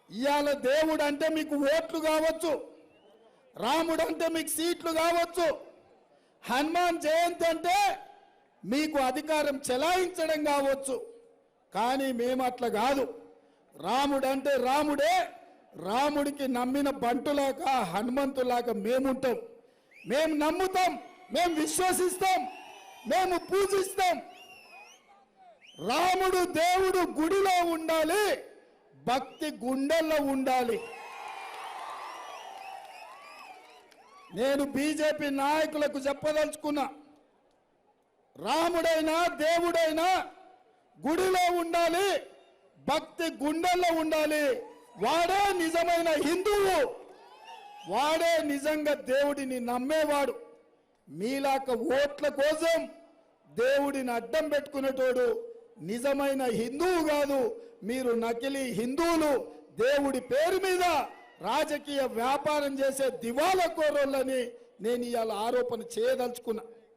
ఇవాళ దేవుడు అంటే మీకు ఓట్లు కావచ్చు, రాముడు అంటే మీకు సీట్లు కావచ్చు, హనుమాన్ జయంతి అంటే మీకు అధికారం చెలాయించడం కావచ్చు. కానీ మేము అట్లా కాదు. రాముడు అంటే రాముడే, రాముడికి నమ్మిన బంటులాగా హనుమంతులాగా మేముంటాం. మేము నమ్ముతాం, మేము విశ్వసిస్తాం, మేము పూజిస్తాం. రాముడు దేవుడు గుడిలో ఉండాలి, భక్తి గుండెల్లో ఉండాలి. నేను బీజేపీ నాయకులకు చెప్పదలుచుకున్నా, రాముడైనా దేవుడైనా గుడిలో ఉండాలి, భక్తి గుండెల్లో ఉండాలి. వాడే నిజమైన హిందువు, వాడే నిజంగా దేవుడిని నమ్మేవాడు. మీలాక ఓట్ల కోసం దేవుడిని అడ్డం పెట్టుకునేటోడు నిజమైన హిందువు కాదు. మీరు నకిలీ హిందువులు, దేవుడి పేరు మీద రాజకీయ వ్యాపారం చేసే దివాలా కోరోళ్ళని నేను ఇవాళ ఆరోపణ చేయదలుచుకున్నా.